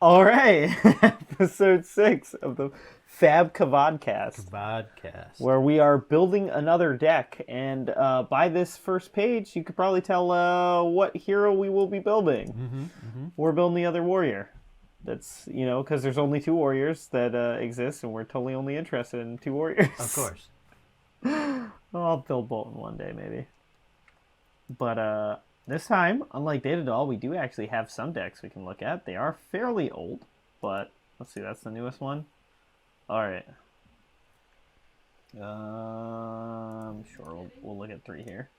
All right, episode 6 of the Vodcast, Vodcast. where we are building another deck. And by this first page, you could probably tell what hero we will be building. We're building the other warrior. That's, because there's only 2 warriors that exist, and we're totally only interested in 2 warriors. Of course. Well, I'll build Bolton one day, maybe. But this time, unlike Data Doll, we do actually have some decks we can look at. They are fairly old, but let's see, that's the newest one. Alright. Sure, we'll look at 3 here.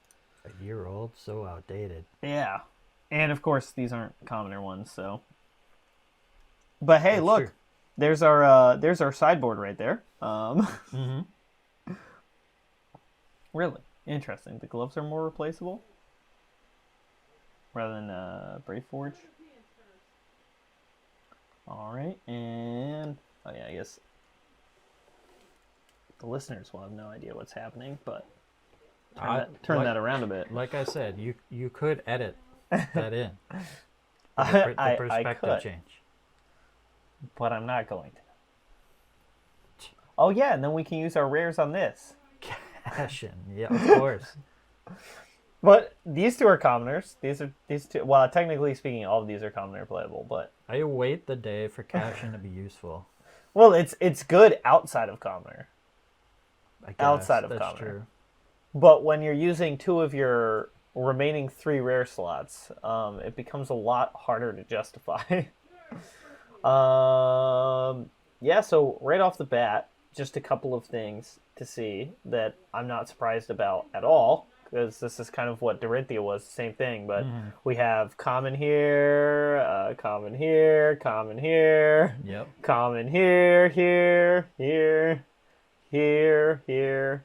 A year old, so outdated. Yeah. And of course, these aren't commoner ones, so. But hey, look. True. There's our sideboard right there. Really interesting. The gloves are more replaceable rather than Brave Forge. All right, and oh yeah, I guess the listeners will have no idea what's happening, but turn that around a bit. Like I said, you could edit that in. The I perspective could, change. but I'm not going to. Oh yeah, and then we can use our rares on this. Cash in, yeah, of course. But these 2 are commoners. These 2. Well, technically speaking, all of these are commoner playable, but I await the day for cash in to be useful. well, it's good outside of commoner. I guess Outside of that's commoner. true. But when you're using 2 of your remaining 3 rare slots, it becomes a lot harder to justify. Yeah, so right off the bat, just a couple of things to see that I'm not surprised about at all, because this is kind of what Dorinthia was, the same thing, but we have common here, common here, common here, Yep. common here, here, here, here,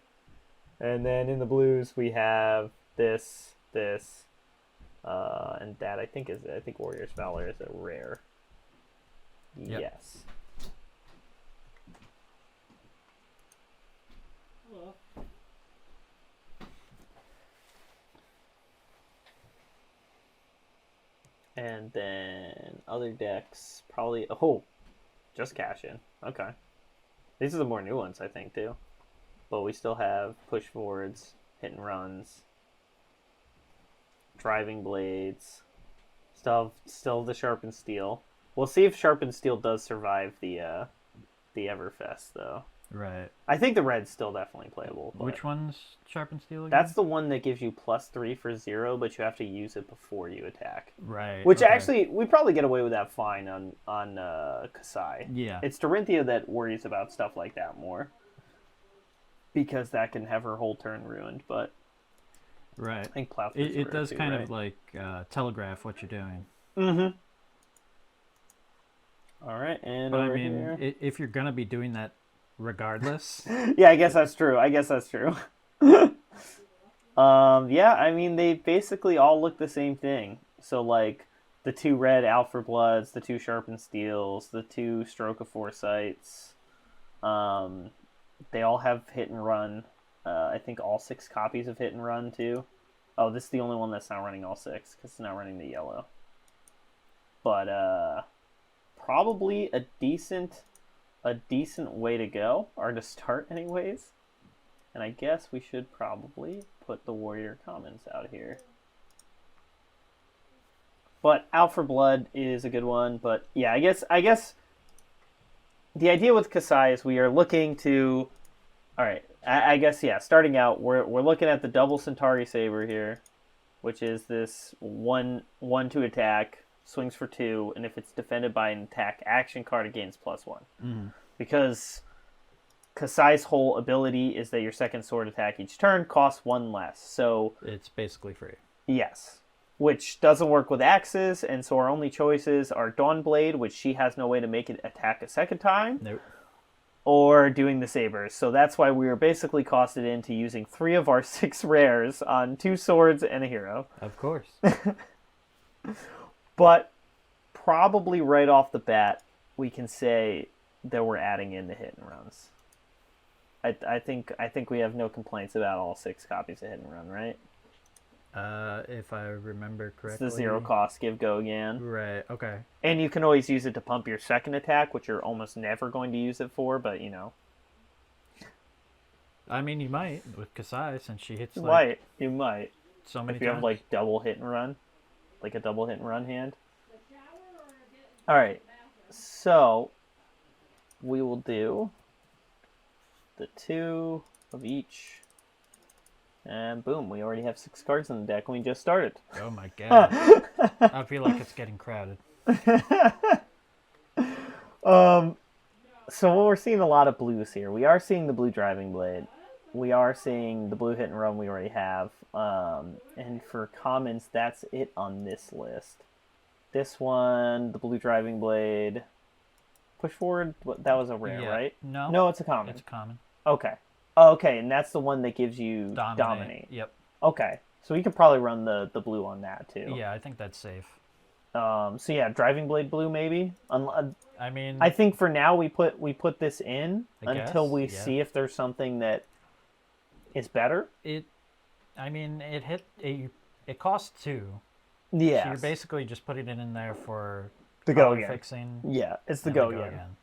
and then in the blues we have this, and that I think Warrior's Valor is a rare. Yep. Yes. And then other decks probably just cash in. Okay. These are the more new ones I think too. But we still have push forwards, hit and runs, driving blades, still the sharpened steel. We'll see if sharpened steel does survive the Everfest though. Right. I think the red's still definitely playable. Which one's sharpened steel again? That's the one that gives you +3 for 0, but you have to use it before you attack. Right. Which okay. actually, we probably get away with that fine on Kassai. Yeah. It's Dorinthia that worries about stuff like that more, because that can have her whole turn ruined. But right. I think Plow It does too, kind right? of like telegraph what you're doing. Mm-hmm. All right, and But over I mean, here. if you're gonna be doing that regardless, Yeah, I guess that's true. Yeah, I mean, they basically all look the same thing. So, like, the 2 red Alpha Bloods, the 2 Sharpened Steels, the 2 Stroke of Foresights. They all have Hit and Run. I think all 6 copies of Hit and Run, too. Oh, this is the only one that's not running all 6, because it's not running the yellow. But, probably a decent way to go, or to start anyways. And I guess we should probably put the warrior commons out here. But Out for Blood is a good one, but yeah, I guess the idea with Kassai is we are looking to, alright, I guess, yeah, starting out, we're looking at the double Centauri Saber here, which is this 1/2 attack, swings for 2, and if it's defended by an attack action card, it gains +1. Because Kassai's whole ability is that your second sword attack each turn costs 1 less. So it's basically free. yes. Which doesn't work with axes, and so our only choices are Dawnblade, which she has no way to make it attack a second time. Nope. Or doing the Sabers. So that's why we were basically costed into using 3 of our 6 rares on 2 swords and a hero. Of course. But probably right off the bat, we can say that we're adding in the hit and runs. I think we have no complaints about all 6 copies of hit and run, right? If I remember It's correctly. the 0 cost give go again. Right. Okay. And you can always use it to pump your second attack, which you're almost never going to use it for, but you know. I mean, you might with Kassai since she hits You like might. You might. so many If you times. have like double hit and run. Like a double hit and run hand. Alright. So we will do the 2 of each. And boom, we already have 6 cards in the deck and we just started. Oh my god. I feel like it's getting crowded. So we're seeing a lot of blues here. We are seeing the blue driving blade. We are seeing the blue hit and run we already have. And for commons, that's it on this list. This one, the blue driving blade. Push forward, that was a rare, right? No. No, it's a common. It's a common. Okay. Okay, and that's the one that gives you dominate. Yep. Okay. So we could probably run the blue on that too. Yeah, I think that's safe. So yeah, driving blade blue maybe. I mean, I think for now we put this in until we yeah. see if there's something that is better. it costs 2. Yeah. So you're basically just putting it in there for the go color again. fixing. Yeah, it's the and go the again.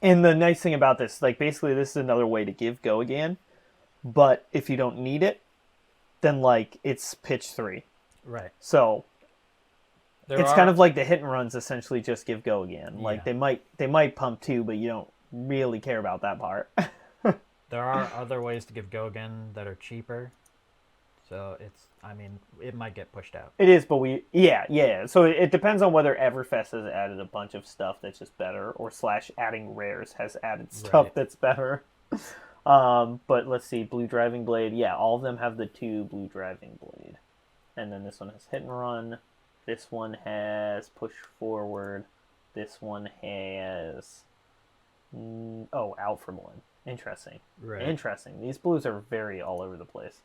And the nice thing about this, like basically this is another way to give go again, but if you don't need it, then like it's pitch 3. Right. So it's kind of like the hit and runs essentially just give go again. Like Yeah. they might pump 2, but you don't really care about that part. There are other ways to give go again that are cheaper. So it might get pushed out. It is, but yeah. So it depends on whether Everfest has added a bunch of stuff that's just better, or / adding rares has added stuff Right. that's better. But let's see, blue driving blade. Yeah, all of them have the 2 blue driving blade, and then this one has hit and run. This one has push forward. This one has out for blood. Interesting. Right. Interesting. These blues are very all over the place.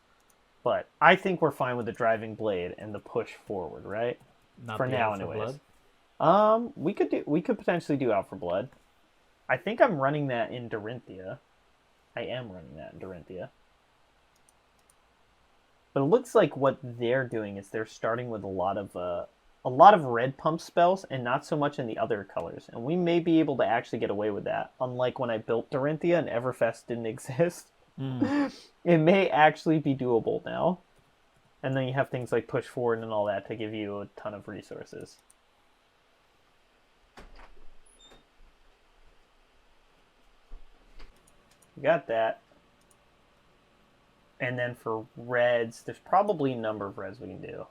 But I think we're fine with the driving blade and the push forward, right? Not for the now, Out for anyways. Blood? We could potentially do out for blood. I think I'm running that in Dorinthia. I am running that in Dorinthia. But it looks like what they're doing is they're starting with a lot of red pump spells and not so much in the other colors. And we may be able to actually get away with that. Unlike when I built Dorinthia and Everfest didn't exist. It may actually be doable now. And then you have things like push forward and all that to give you a ton of resources. You got that. And then for reds, there's probably a number of reds we can do.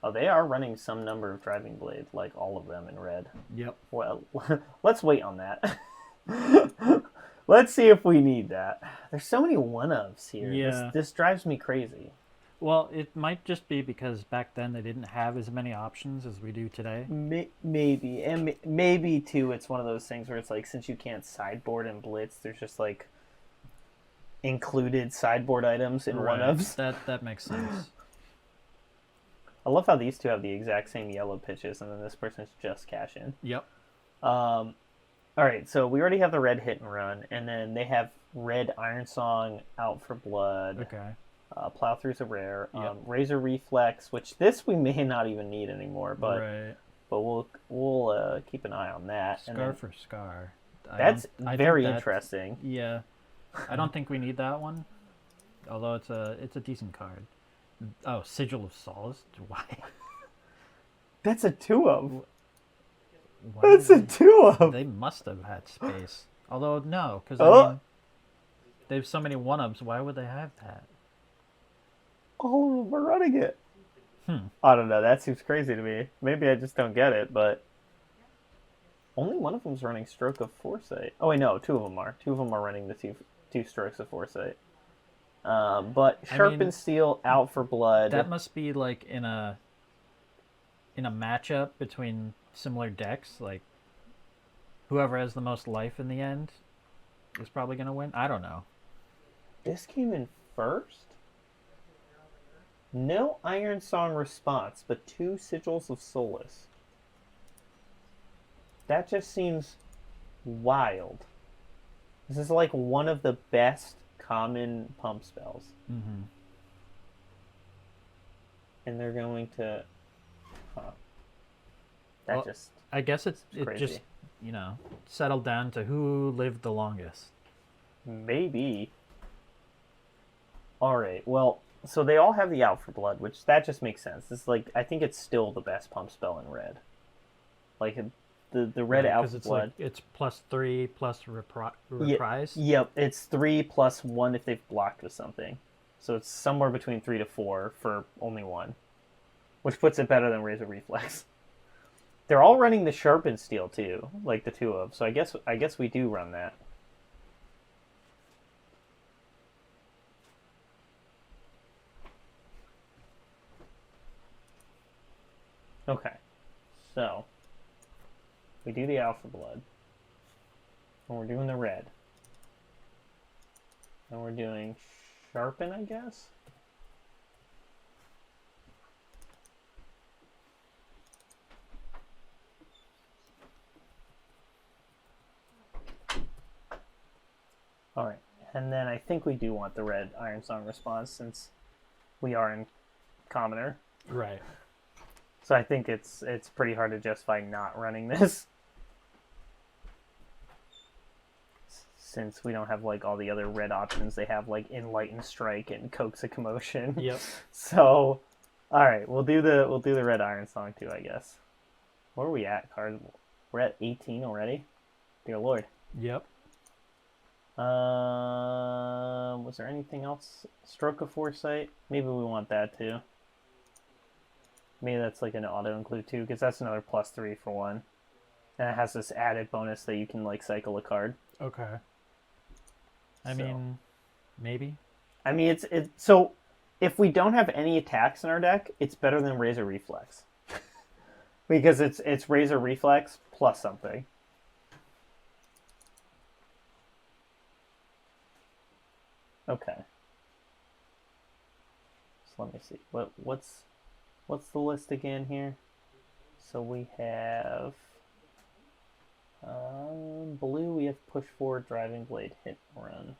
Oh, they are running some number of driving blades, like all of them in red. Yep. Well, let's wait on that. Let's see if we need that. There's so many one-ofs here. Yeah. This drives me crazy. Well, it might just be because back then they didn't have as many options as we do today. Maybe. And maybe, too, it's one of those things where it's like, since you can't sideboard and blitz, there's just, like, included sideboard items in one-ofs. That makes sense. I love how these two have the exact same yellow pitches, and then this person's just cash in. Yep. All right, so we already have the red hit and run, and then they have red Iron Song, Out for Blood. Okay. Plowthrough's a rare. Yep. Razor Reflex, which this we may not even need anymore, but Right. but we'll keep an eye on that. Scar And then, for Scar. that's I think very that- interesting. Yeah. I don't think we need that one. Although it's a decent card. Oh, Sigil of Solace? Why? That's a 2-of. Why That's a did 2-of. they must have had space. Although, no, because they have so many 1-ups. Why would they have that? All of them are running it. I don't know. That seems crazy to me. Maybe I just don't get it, but only one of them's running Stroke of Foresight. Oh, wait, no. 2 of them are. 2 of them are running the two Strokes of Foresight. But Sharpened Steel, Out for Blood. That must be like in a matchup between similar decks. Like whoever has the most life in the end is probably going to win. I don't know. This came in first? No Iron Song response, but 2 Sigils of Solace. That just seems wild. This is like one of the best common pump spells. Mm-hmm. and they're going to. Huh. Well, I guess it crazy. just, settled down to who lived the longest. Maybe. All right. Well, so they all have the Out for Blood, which that just makes sense. It's like I think it's still the best pump spell in red. Like the red Right, Out for it's Blood. Like, it's +3 plus reprise. Yep. It's 3 plus 1 if they've blocked with something. So it's somewhere between 3 to 4 for only 1, which puts it better than Razor Reflex. They're all running the Sharpened Steel too, like the two of. So I guess we do run that. Okay, so we do the Alpha Blood, and we're doing the red, and we're doing Sharpen, I guess. All right, and then I think we do want the red Iron Song response since we are in Commoner. Right. So I think it's pretty hard to justify not running this. Since we don't have like all the other red options they have, like Enlighten Strike and Coax a Commotion. Yep. So all right, we'll do the red Iron Song too, I guess. Where are we at, cards? We're at 18 already? Dear Lord. Yep. Was there anything else? Stroke of Foresight? Maybe we want that too. Maybe that's like an auto include too, because that's another +3 for 1. And it has this added bonus that you can like cycle a card. Okay. I mean, maybe. I mean, it's so if we don't have any attacks in our deck, it's better than Razor Reflex. Because it's Razor Reflex plus something. Okay. So let me see. What's the list again here? So we have blue. We have Push Forward, Driving Blade, Hit and Run.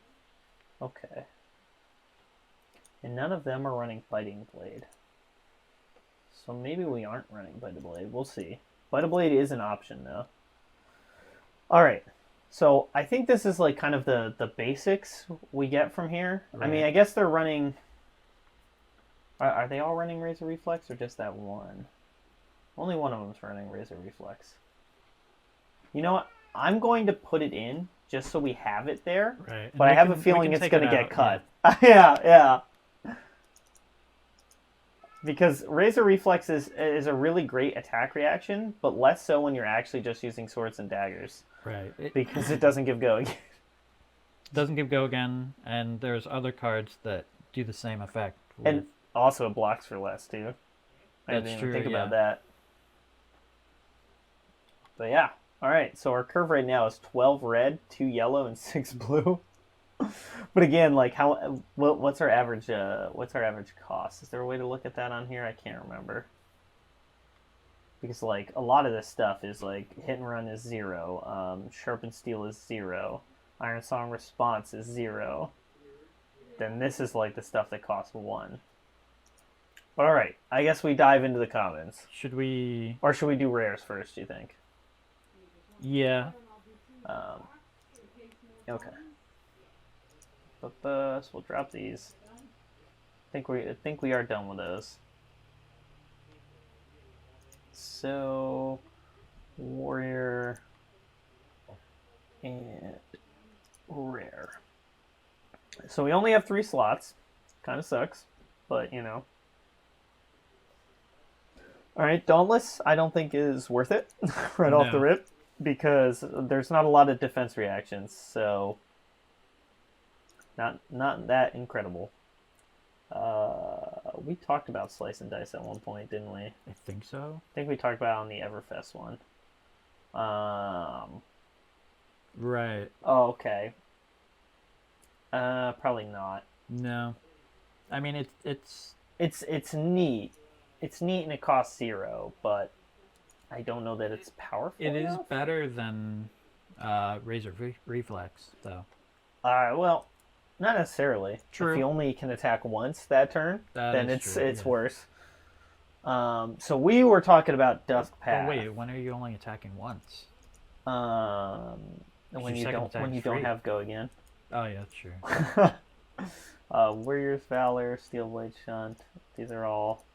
Okay. And none of them are running Biting Blade. So maybe we aren't running Biting Blade. We'll see. Biting Blade is an option though. All right. So I think this is like kind of the basics we get from here. Right. I mean, I guess they're running. Are they all running Razor Reflex or just that one? Only one of them's running Razor Reflex. You know what? I'm going to put it in just so we have it there. Right. But I have a feeling it's going to get cut. Yeah. Yeah. Because Razor Reflex is a really great attack reaction, but less so when you're actually just using swords and daggers. Right. Because it doesn't give go again. Doesn't give go again, and there's other cards that do the same effect. And also it blocks for less too. I That's didn't true, even think about that. But yeah. Alright, so our curve right now is 12 red, 2 yellow, and 6 blue. But again, like what's our average cost? Is there a way to look at that on here? I can't remember. Because like a lot of this stuff is like Hit and Run is 0, Sharpened Steel is 0, Iron Song Response is 0. Then this is like the stuff that costs 1. But alright, I guess we dive into the commons. Should we... Or should we do rares first, do you think? Yeah. Okay. So we'll drop these. I think we are done with those. So warrior and rare. So we only have 3 slots. Kind of sucks, but you know. All right, Dauntless I don't think is worth it right off the rip because there's not a lot of defense reactions, so not that incredible. We talked about Slice and Dice at one point, didn't we? I think so. I think we talked about it on the Everfest one. Right. Oh, okay. Probably not. No. I mean, it's neat. It's neat and it costs 0, but I don't know that it's powerful It enough. is better than Razor Reflex, though. Well, not necessarily. True. If you only can attack once that turn, then it's true, worse. So we were talking about Dusk But Path. wait, when are you only attacking once? When you second don't attack's free. have go again. Oh yeah, that's true. Warrior's Valor, Steelblade Shunt. These are all.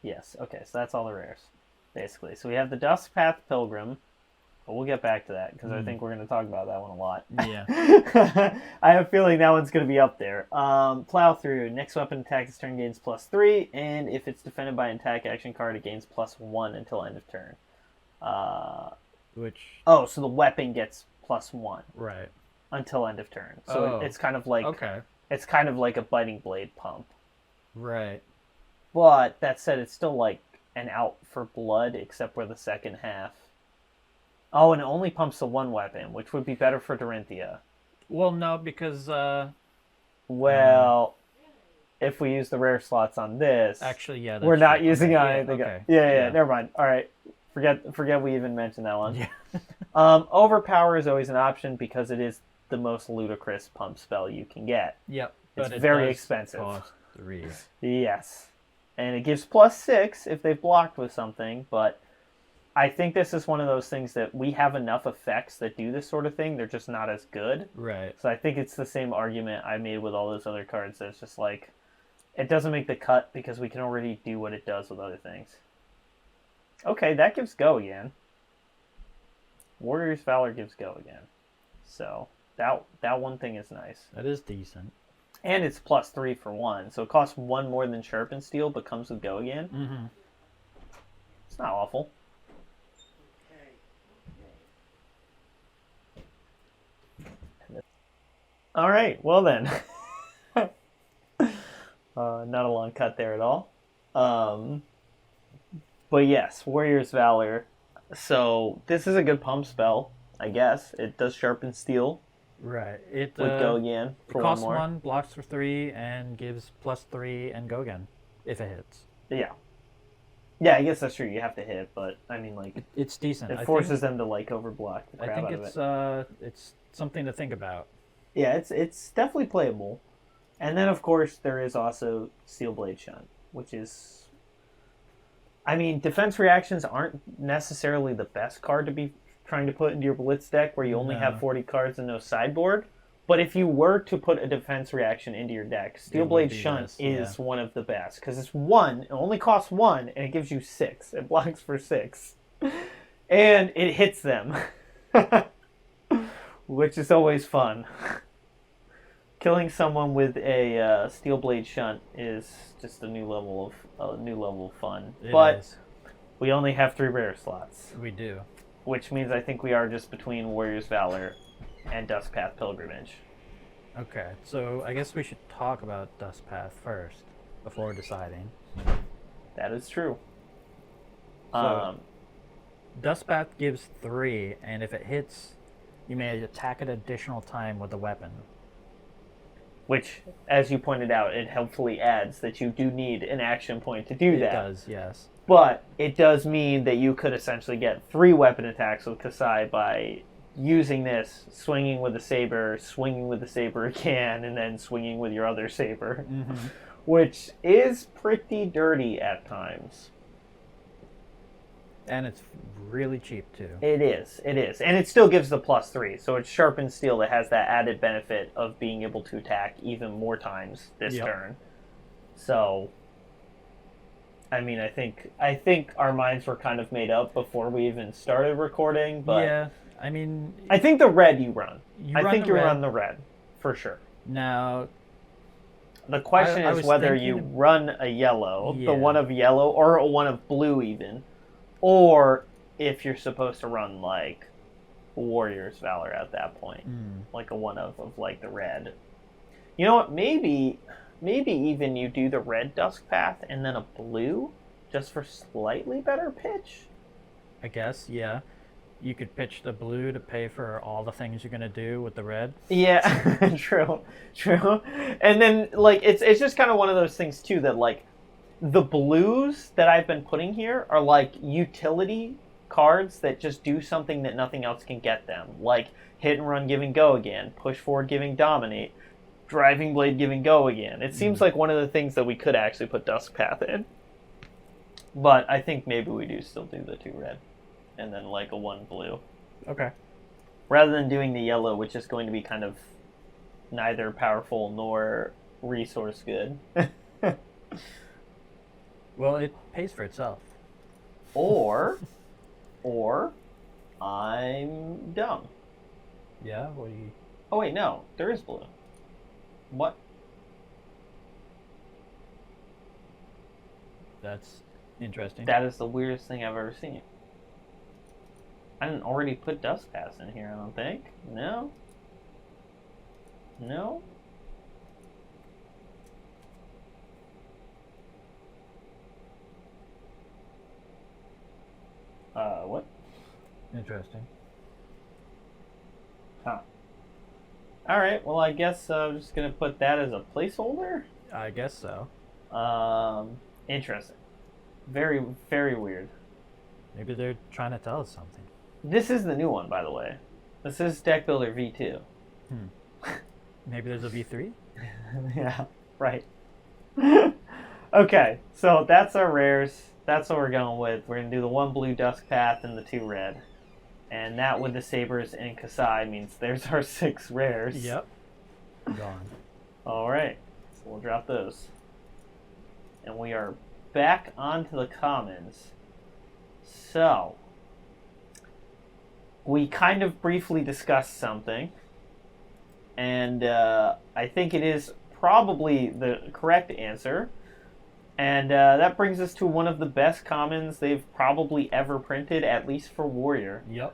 Yes. Okay. So that's all the rares, basically. So we have the Dusk Path Pilgrim. But we'll get back to that because I think we're going to talk about that one a lot. Yeah. I have a feeling that one's going to be up there. Plow Through. Next weapon attack this turn gains +3, and if it's defended by an attack action card, it gains +1 until end of turn. Which? Oh, so the weapon gets +1. Right. Until end of turn. So it's kind of like it's kind of like a Biting Blade pump. Right. But that said, it's still like an out for blood, except for the second half. Oh, and it only pumps the one weapon, which would be better for Dorinthia. Well, no, because if we use the rare slots on this, actually, yeah, we're not true. using okay, anything. okay. Yeah, never mind. All right, forget we even mentioned that one. Yeah. Overpower is always an option because it is the most ludicrous pump spell you can get. Yep, it's very expensive. Cost 3. Yes, and it gives +6 if they've blocked with something, but I think this is one of those things that we have enough effects that do this sort of thing. They're just not as good. Right. So I think it's the same argument I made with all those other cards. That's just like, it doesn't make the cut because we can already do what it does with other things. Okay, that gives go again. Warrior's Valor gives go again. So that one thing is nice. That is decent. And it's +3 for 1. So it costs 1 more than Sharpen Steel, but comes with go again. Mm-hmm. It's not awful. All right, well then. Not a long cut there at all. But yes, Warrior's Valor. So this is a good pump spell, I guess. It does Sharpen Steel. Right. It would go again for it costs one more. 1, blocks for 3, and gives +3 and go again if it hits. Yeah. Yeah, I guess that's true. You have to hit, but I mean, like, it's decent. It forces them to like overblock the crap I think out of it. It's something to think about. Yeah, it's definitely playable. And then, of course, there is also Steelblade Shunt, which is... I mean, defense reactions aren't necessarily the best card to be trying to put into your Blitz deck where you only have 40 cards and no sideboard. But if you were to put a defense reaction into your deck, Steelblade Shunt is one of the best. Because it's 1, it only costs 1, and it gives you 6. It blocks for 6. And it hits them. Which is always fun. Killing someone with a Steelblade Shunt is just a new level of fun. But we only have 3 rare slots. We do. Which means I think we are just between Warrior's Valor and Dusk Path Pilgrimage. Okay, so I guess we should talk about Dusk Path first before deciding. That is true. So, Dusk Path gives 3, and if it hits, you may attack an additional time with the weapon. Which, as you pointed out, it helpfully adds that you do need an action point to do that. It does, yes. But it does mean that you could essentially get 3 weapon attacks with Kassai by using this, swinging with the Saber, swinging with the Saber again, and then swinging with your other Saber. Mm-hmm. Which is pretty dirty at times. And it's really cheap, too. It is. And it still gives the +3. So it's Sharpened Steel that has that added benefit of being able to attack even more times this turn. So, I mean, I think our minds were kind of made up before we even started recording. But yeah, I mean... I think the red you run. I think you red. run the red, for sure. Now... The question is whether you run a yellow, the one of yellow, or a one of blue even. Or if you're supposed to run, like, Warrior's Valor at that point. Like a one of like, the red. You know what? Maybe even you do the red Dusk Path and then a blue, just for slightly better pitch? I guess, yeah. You could pitch the blue to pay for all the things you're going to do with the red. Yeah, true. And then, like, it's just kind of one of those things, too, that, like, the blues that I've been putting here are like utility cards that just do something that nothing else can get them. Like Hit and Run giving go again, Push Forward giving dominate, Driving Blade giving go again. It seems like one of the things that we could actually put Dusk Path in. But I think maybe we do still do the 2 red. And then like a 1 blue. Okay. Rather than doing the yellow, which is going to be kind of neither powerful nor resource good. Well, it pays for itself. Or I'm dumb. Yeah, what do you... Oh wait, no, there is blue. What? That's interesting. That is the weirdest thing I've ever seen. I didn't already put Dust Pass in here, I don't think. No? No? What? Interesting. Huh. Alright, well I guess I'm just gonna put that as a placeholder? I guess so. Interesting. Very, very weird. Maybe they're trying to tell us something. This is the new one, by the way. This is Deck Builder V2. Maybe there's a V3? Yeah, right. Okay, so that's our rares. That's what we're going with. We're going to do the 1 blue Dusk Path and the 2 red. And that with the Sabers and Kassai means there's our 6 rares. Yep. Gone. Alright, so we'll drop those. And we are back onto the commons. So, we kind of briefly discussed something. And I think it is probably the correct answer. And that brings us to one of the best commons they've probably ever printed, at least for Warrior. Yep.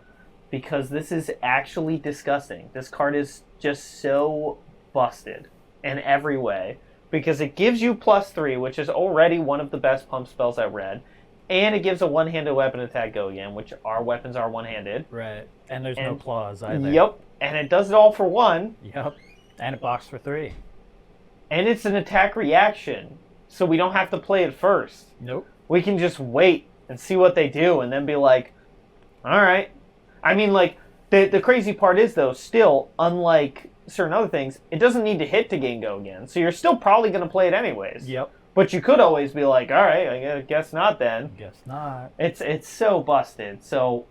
Because this is actually disgusting. This card is just so busted in every way. Because it gives you +3, which is already one of the best pump spells at red. And it gives a one-handed weapon attack go again, which our weapons are one-handed. Right. And there's no claws either. Yep. And it does it all for 1. Yep. And it blocks for 3. And it's an attack reaction. So we don't have to play it first. Nope. We can just wait and see what they do and then be like, alright. I mean, like, the crazy part is, though, still, unlike certain other things, it doesn't need to hit to gain go again. So you're still probably going to play it anyways. Yep. But you could always be like, alright, I guess not then. Guess not. It's so busted. So,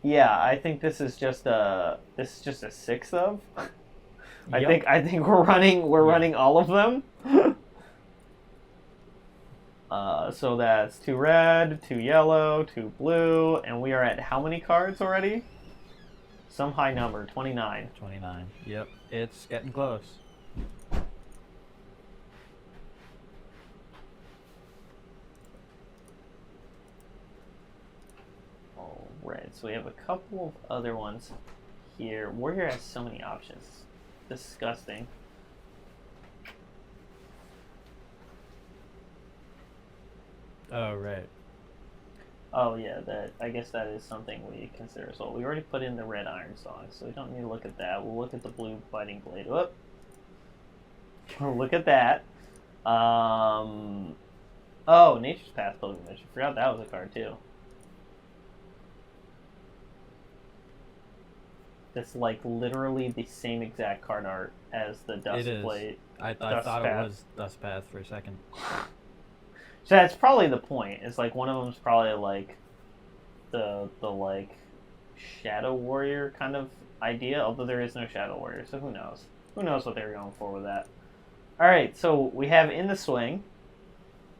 yeah, I think this is just a 6th of. Yep. I think we're running all of them. So that's 2 red, 2 yellow, 2 blue, and we are at how many cards already? Some high number, 29. 29. Yep. It's getting close. Alright, so we have a couple of other ones here. Warrior has so many options. Disgusting. Oh, right. Oh yeah, I guess that is something we consider as well. We already put in the red iron song, so we don't need to look at that. We'll look at the blue biting blade. Whoop. We'll look at that. Oh, Nature's Path Pilgrimage. I forgot that was a card too. That's like literally the same exact card art as the Dust Blade. I thought it was Dust Path for a second. So that's probably the point. It's like one of them's probably like the like Shadow Warrior kind of idea, although there is no Shadow Warrior, so who knows? Who knows what they were going for with that? Alright, so we have In the Swing,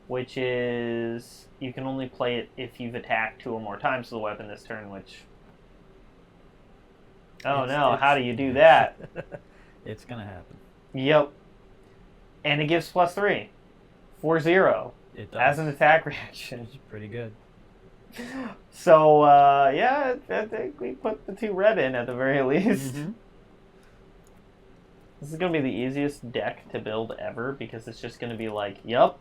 which is you can only play it if you've attacked 2 or more times with the weapon this turn, which how do you do that? It's gonna happen. Yep. And it gives +3. 4-0. It does. As an attack reaction. It's pretty good. So, yeah, I think we put the 2 red in at the very least. Mm-hmm. This is going to be the easiest deck to build ever because it's just going to be like, yup.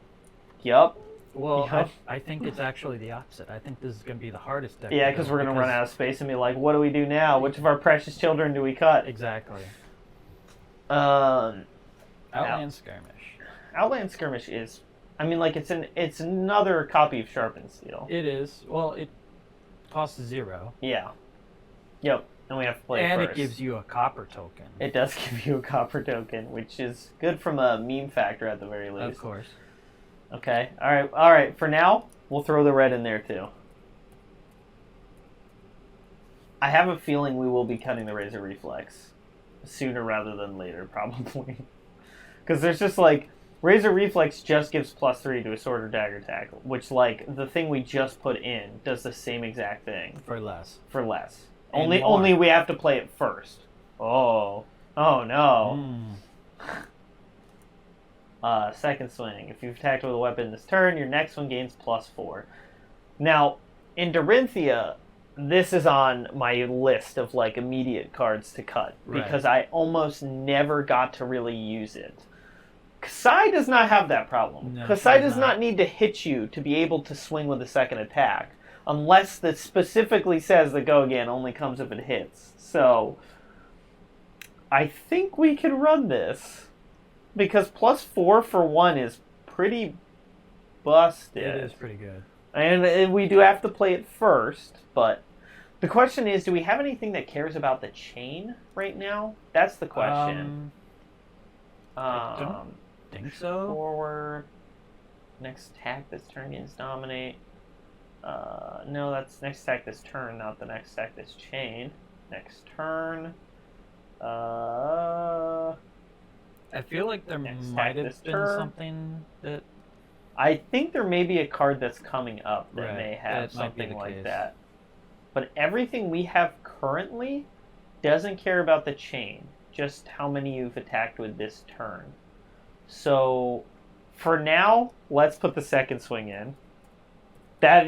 Well, Yep. I think it's actually the opposite. I think this is going to be the hardest deck. Yeah, because we're going to run out of space and be like, what do we do now? Which of our precious children do we cut? Exactly. Outland Skirmish. Outland Skirmish is, I mean, like, it's another copy of Sharpened Steel. It is. Well, it costs 0. Yeah. Yep. And we have to play it first. And it gives you a copper token. It does give you a copper token, which is good from a meme factor at the very least. Of course. Okay. All right. For now, We'll throw the red in there too. I have a feeling we will be cutting the Razor Reflex sooner rather than later, probably. Because there's just like, Razor Reflex just gives +3 to a sword or dagger attack, which like the thing we just put in does the same exact thing. For less. For less. And Only we have to play it first. Oh no. Second swing. If you've attacked with a weapon this turn, your next one gains +4. Now, in Dorinthia, this is on my list of like immediate cards to cut because I almost never got to really use it. Kassai does not have that problem. No, Kassai does not need to hit you to be able to swing with a second attack, unless that specifically says the go again only comes if it hits. So, I think we can run this because +4 for 1 is pretty busted. It is pretty good. And we do have to play it first, but the question is, do we have anything that cares about the chain right now? That's the question. I don't think so. Forward. Next attack this turn gains dominate. No, that's next attack this turn, not the next attack this chain. Next turn. I feel like there might have been something that... I think there may be a card that's coming up that may have that might be something like case. that. But everything we have currently doesn't care about the chain, just how many you've attacked with this turn. So, for now, let's put the second swing in. That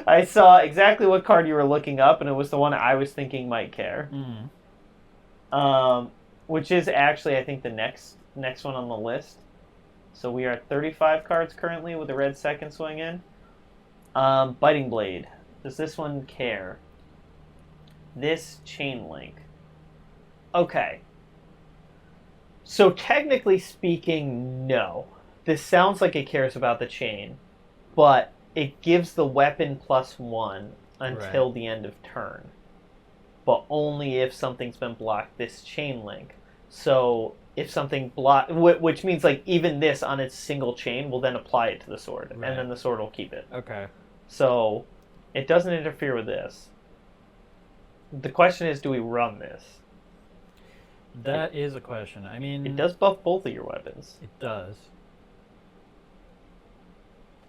I saw exactly what card you were looking up, and it was the one I was thinking might care. Which is actually, I think, the next one on the list. So we are at 35 cards currently with the red second swing in. Biting Blade. Does this one care? This chain link. Okay. So technically speaking, no. This sounds like it cares about the chain, but it gives the weapon +1 until the end of turn. But only if something's been blocked this chain link. So if something blocked, which means like even this on its single chain will then apply it to the sword, and then the sword will keep it. Okay. So it doesn't interfere with this. The question is, do we run this? That is a question. I mean... It does buff both of your weapons. It does.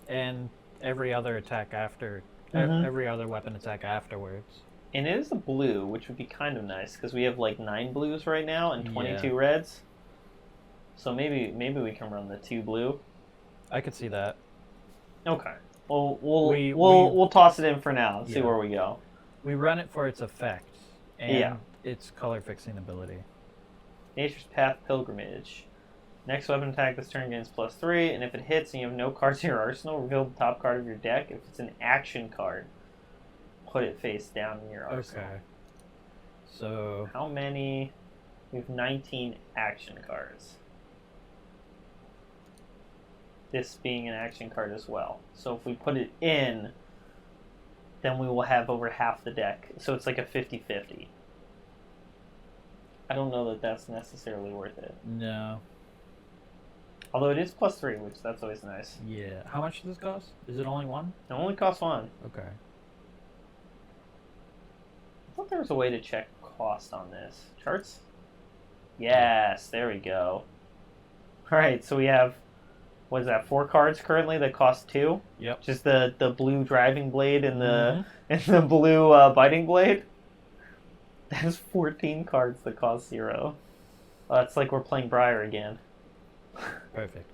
And every other attack after... Every other weapon attack afterwards. And it is a blue, which would be kind of nice, because we have like 9 blues right now and 22 reds. So maybe we can run the 2 blue. I could see that. Okay. Well, we'll toss it in for now and see where we go. We run it for its effect and its color fixing ability. Nature's Path Pilgrimage. Next weapon attack this turn gains +3, and if it hits and you have no cards in your arsenal, reveal the top card of your deck. If it's an action card, put it face down in your arsenal. Okay. So... How many? We have 19 action cards. This being an action card as well. So if we put it in, then we will have over half the deck. So it's like a 50-50. I don't know that that's necessarily worth it. No. Although it is +3, which that's always nice. Yeah. How much does this cost? Is it only 1? It only costs 1. Okay. I thought there was a way to check cost on this. Charts? Yes, there we go. Alright, so we have, what is that, 4 cards currently that cost 2? Yep. Just the blue driving blade and the blue biting blade. That's 14 cards that cost 0. It's like we're playing Briar again. Perfect.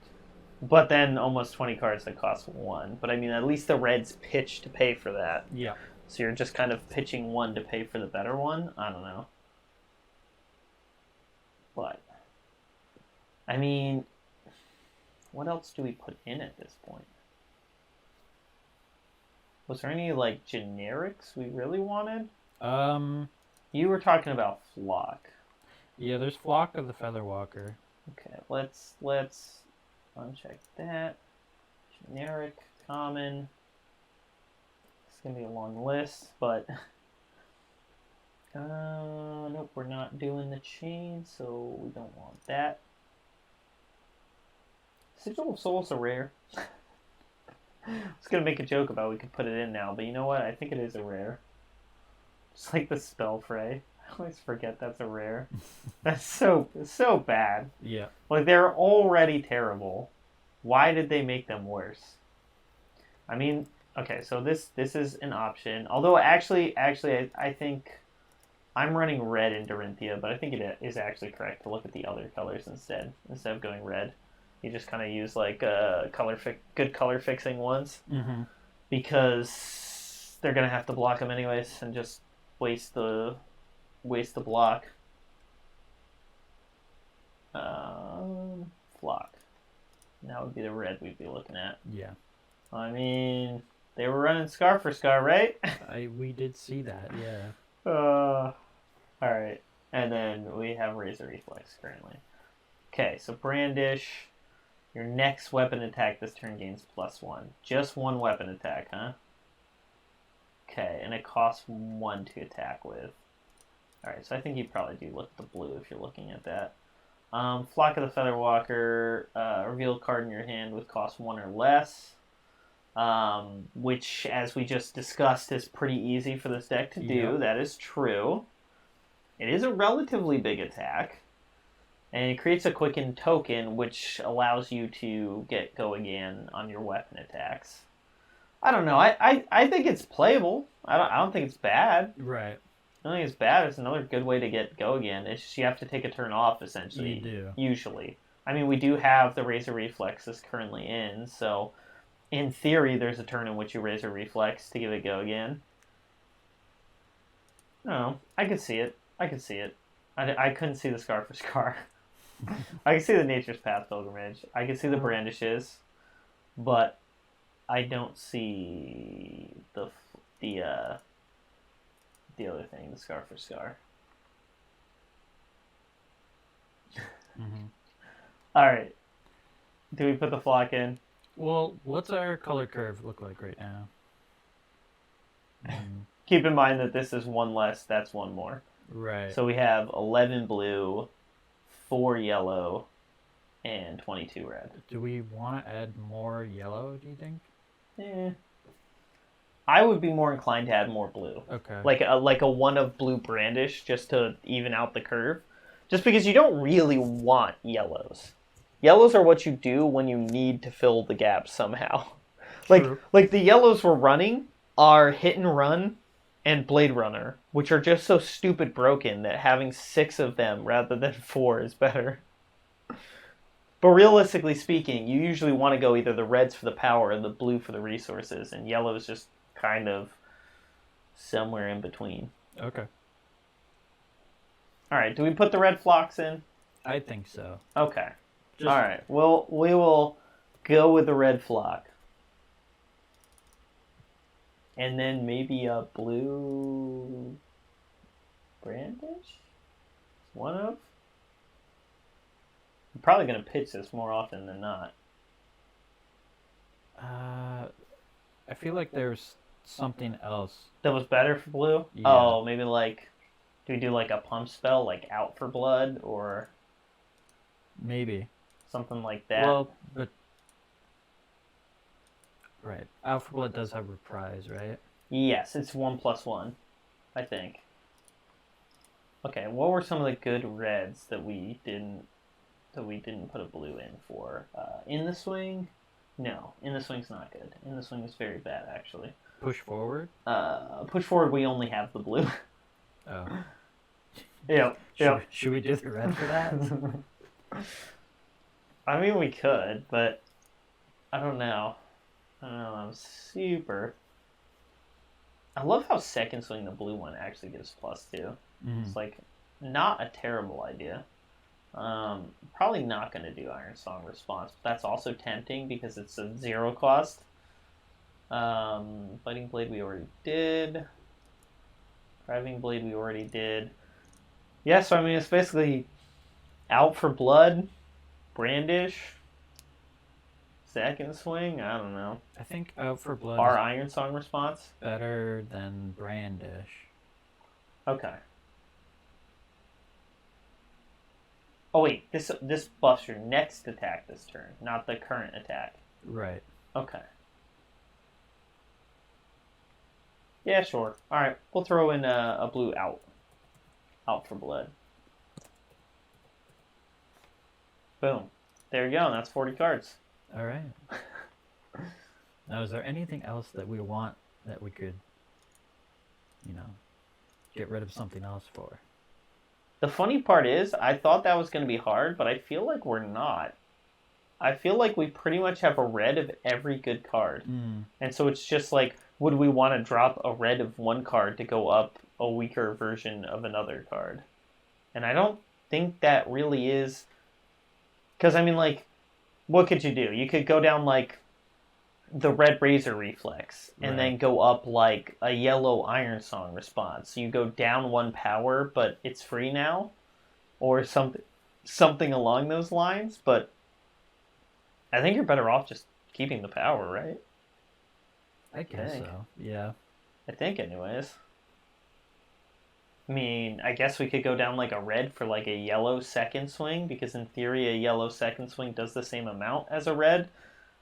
But then almost 20 cards that cost 1. But I mean, at least the reds pitch to pay for that. Yeah. So you're just kind of pitching one to pay for the better one? I don't know. But, I mean, what else do we put in at this point? Was there any, like, generics we really wanted? You were talking about Flock. Yeah, there's Flock of the Featherwalker. Okay, let's uncheck that. Generic, common. It's gonna be a long list, but nope, we're not doing the chain, so we don't want that. Sigil of Souls are rare. was going to make a joke about we could put it in now, but you know what? I think it is a rare. Just like the spell fray. I always forget that's a rare. That's so bad. Yeah. Like, they're already terrible. Why did they make them worse? I mean, okay, so this is an option. Although, actually, I think I'm running red in Dorinthia, but I think it is actually correct to look at the other colors instead of going red. You just kind of use, like, good color fixing ones. Mm-hmm. Because they're going to have to block them anyways and just waste the block. Flock. That would be the red we'd be looking at. Yeah. I mean, they were running Scar for Scar, right? We did see that, yeah. Alright. And then we have Razor Reflex currently. Okay, so Brandish. Your next weapon attack this turn gains +1. Just one weapon attack, huh? Okay, and it costs 1 to attack with. Alright, so I think you probably do look at the blue if you're looking at that. Flock of the Featherwalker, reveal a card in your hand with cost 1 or less. Which, as we just discussed, is pretty easy for this deck to do. Yep. That is true. It is a relatively big attack. And it creates a quicken token, which allows you to go again on your weapon attacks. I don't know. I think it's playable. I don't think it's bad. Right. I don't think it's bad. It's another good way to get go again. It's just you have to take a turn off, essentially. You do. Usually. I mean, we do have the Razor Reflex that's currently in, so in theory, there's a turn in which you Razor Reflex to give it go again. No, I could see it. I couldn't see the Scar for Scar. I can see the Nature's Path Pilgrimage. I can see the Brandishes, but I don't see the other thing, the Scar for Scar. Mm-hmm. All right. Do we put the flock in? Well, what's our color curve look like right now? Keep in mind that this is one less, that's one more. Right. So we have 11 blue, 4 yellow, and 22 red. Do we want to add more yellow, do you think? I would be more inclined to add more blue. Okay. Like a 1 of blue Brandish, just to even out the curve. Just because you don't really want yellows. Yellows are what you do when you need to fill the gap somehow. True. Like the yellows we're running are Hit and Run and Blade Runner, which are just so stupid broken that having 6 of them rather than 4 is better. But realistically speaking, you usually want to go either the reds for the power or the blue for the resources, and yellow is just kind of somewhere in between. Okay. All right, do we put the red flocks in? I think so. Okay. Just... All right. Well, we will go with the red flock. And then maybe a blue Brandish? One of? I'm probably going to pitch this more often than not. I feel like there's something else. That was better for blue? Yeah. Oh, maybe like... Do we do like a pump spell, like Out for Blood, or... Maybe. Something like that? Well, but... Right. Out for Blood does have Reprise, right? Yes, it's 1+1, I think. Okay, what were some of the good reds that we didn't put a blue in for? In the Swing? No, In the Swing's not good. In the Swing is very bad, actually. Push Forward? Push Forward, we only have the blue. Oh. Yep. Should we do the red for that? I mean, we could, but I don't know. I'm super... I love how Second Swing, the blue one, actually gives +2. Mm-hmm. It's like not a terrible idea. Probably not going to do Iron Song Response, but that's also tempting because it's a 0 cost. Biting Blade we already did. Driving Blade we already did. Yeah, so I mean it's basically Out for Blood, Brandish, Second Swing, I don't know. I think Out for Blood Our is Iron Song Response? better than Brandish. Okay. Oh wait, this buffs your next attack this turn, not the current attack. Right. Okay. Yeah, sure. All right, we'll throw in a blue out for blood. Boom. There you go. That's 40 cards. All right. Now, is there anything else that we want that we could, get rid of something else for? The funny part is, I thought that was going to be hard, but I feel like we're not. I feel like we pretty much have a red of every good card. And so it's just like, would we want to drop a red of one card to go up a weaker version of another card? And I don't think that really is... Because, I mean, like, what could you do? You could go down, like, the red razor reflex and then go up, like, a yellow iron song response. So you go down one power, but it's free now. Or something along those lines. But I think you're better off just keeping the power, right? I guess so, yeah. I think, anyways. I mean, I guess we could go down like a red for like a yellow second swing, because in theory a yellow second swing does the same amount as a red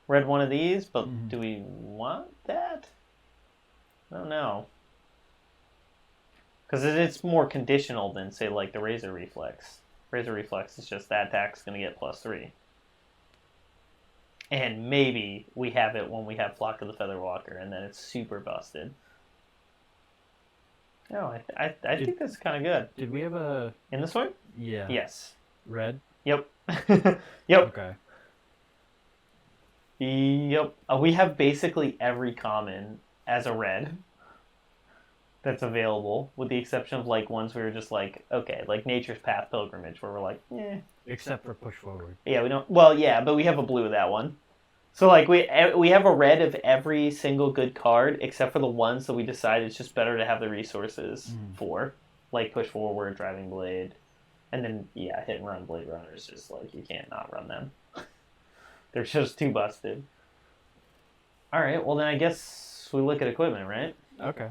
one of these, but do we want that? I don't know. Because it's more conditional than, say, like the Razor Reflex. Razor Reflex is just that attack's going to get +3. And maybe we have it when we have Flock of the Featherwalker, and then it's super busted. No, I think that's kind of good. Did we have a... In this one? Yeah. Yes. Red? Yep. Yep. Okay. Yep. We have basically every common as a red that's available, with the exception of like ones we were just like, okay, like Nature's Path Pilgrimage, where we're like, eh. Except for Push Forward. Yeah, we don't... Well, yeah, but we have a blue of that one. So, like, we have a red of every single good card, except for the ones that we decide it's just better to have the resources for. Like Push Forward, Driving Blade. And then, yeah, Hit and Run Blade Runners. Just, like, you can't not run them. They're just too busted. Alright, well then I guess we look at equipment, right? Okay.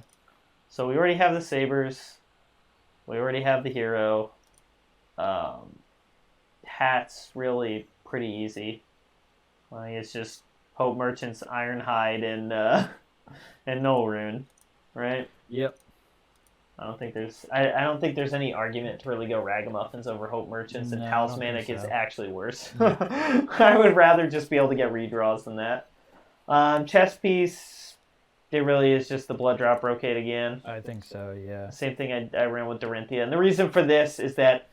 So we already have the Sabers. We already have the Hero. Hats, really pretty easy. Like, it's just Hope Merchant's Ironhide and Null Rune, right? Yep. I don't think there's any argument to really go Ragamuffins over Hope Merchants, and Talismanic is actually worse. I would rather just be able to get redraws than that. Chess piece, it really is just the Blood Drop Brocade again. I think so, yeah. Same thing I ran with Dorinthia. And the reason for this is that,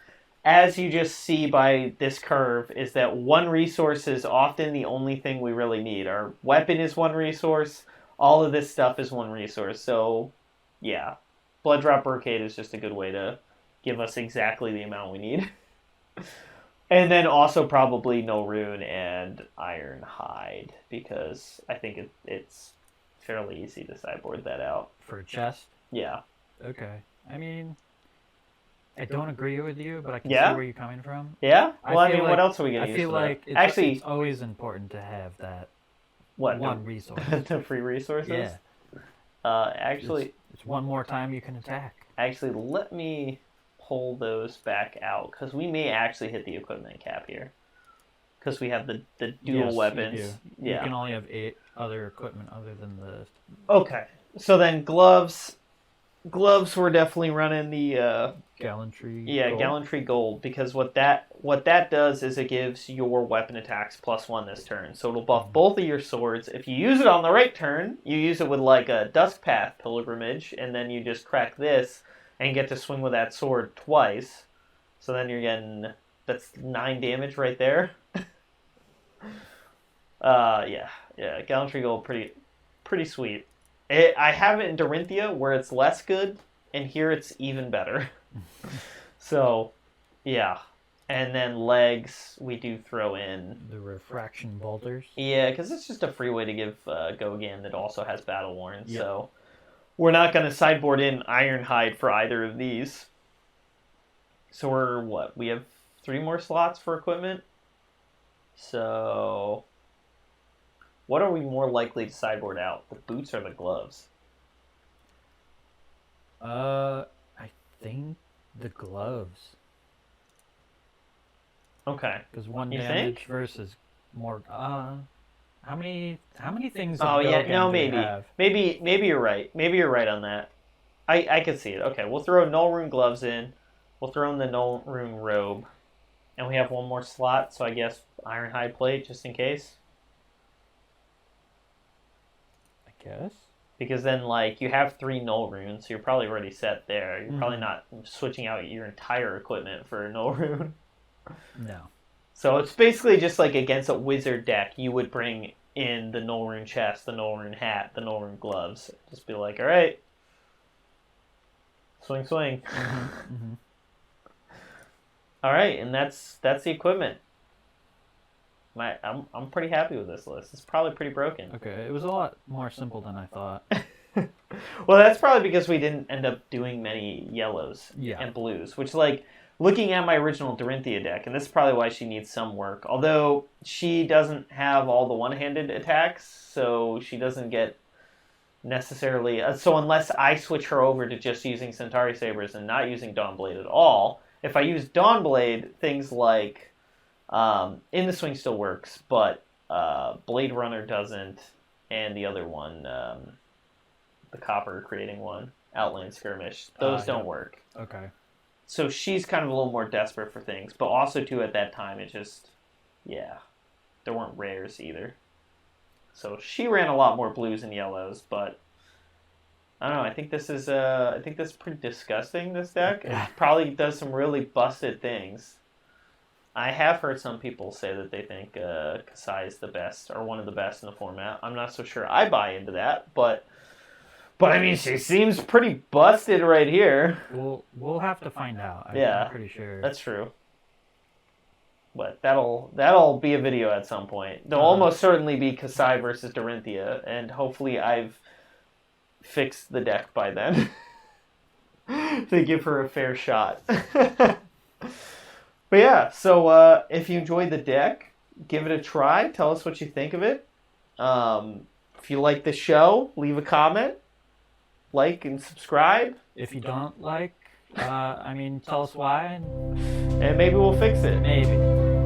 as you just see by this curve, is that one resource is often the only thing we really need. Our weapon is one resource. All of this stuff is one resource. So, yeah. Blood Drop Brocade is just a good way to give us exactly the amount we need. And then also probably No Rune and Ironhide, because I think it's fairly easy to sideboard that out. For chest? Yeah. Okay. I mean, I don't agree with you, but I can see where you're coming from. Yeah? Well, I mean, like, what else are we going to use? I feel like it's always important to have that one resource. The free resources? Yeah. Actually... It's one more time you can attack. Actually, let me pull those back out, because we may actually hit the equipment cap here. Because we have the dual weapons. You do. You can only have 8 other equipment other than the... Okay. So then gloves... Gloves, we're definitely running the Gallantry. Yeah, gold. Gallantry gold, because what that does is it gives your weapon attacks +1 this turn. So it'll buff both of your swords. If you use it on the right turn, you use it with like a Duskpath Pilgrimage, and then you just crack this and get to swing with that sword twice. So then you're getting, that's 9 damage right there. Yeah, Gallantry gold, pretty sweet. I have it in Dorinthia where it's less good, and here it's even better. So, yeah. And then legs, we do throw in... The Refraction Bolters. Yeah, because it's just a free way to give Gogan that also has Battle Worn. Yep. So, we're not going to sideboard in Ironhide for either of these. So we're, what? We have 3 more slots for equipment? So... What are we more likely to sideboard out? The boots or the gloves? I think the gloves. Okay. Because 1 damage versus more... I How many things? Oh of yeah, Dogen no, do we maybe, have? maybe you're right. Maybe you're right on that. I could see it. Okay, we'll throw null rune gloves in. We'll throw in the null rune robe, and we have one more slot. So I guess iron hide plate just in case. I guess. Because then, like, you have 3 null runes, so you're probably already set there. You're probably not switching out your entire equipment for a null rune. No. So it's basically just like against a wizard deck, you would bring in the null rune chest, the null rune hat, the null rune gloves. Just be like, all right, swing, swing. All right, and that's the equipment. I'm pretty happy with this list. It's probably pretty broken. Okay, it was a lot more simple than I thought. Well, that's probably because we didn't end up doing many yellows and blues, which, like, looking at my original Dorinthia deck, and this is probably why she needs some work, although she doesn't have all the one-handed attacks, so she doesn't get necessarily... so unless I switch her over to just using Centauri Sabers and not using Dawnblade at all, if I use Dawnblade, things like... In the Swing still works, but Blade Runner doesn't, and the other one, the copper creating one, Outland Skirmish, those don't work. Okay. So she's kind of a little more desperate for things, but also too at that time it just, yeah, there weren't rares either. So she ran a lot more blues and yellows, but I don't know. I think this is pretty disgusting. This deck it probably does some really busted things. I have heard some people say that they think Kassai is the best or one of the best in the format. I'm not so sure I buy into that, but I mean, she seems pretty busted right here. We'll have to find out. I'm pretty sure. That's true. But that'll be a video at some point. There'll almost certainly be Kassai versus Dorinthia, and hopefully I've fixed the deck by then to give her a fair shot. But yeah, so if you enjoyed the deck, give it a try. Tell us what you think of it. If you like the show, leave a comment, like, and subscribe. If you don't like, tell us why. And maybe we'll fix it. Maybe.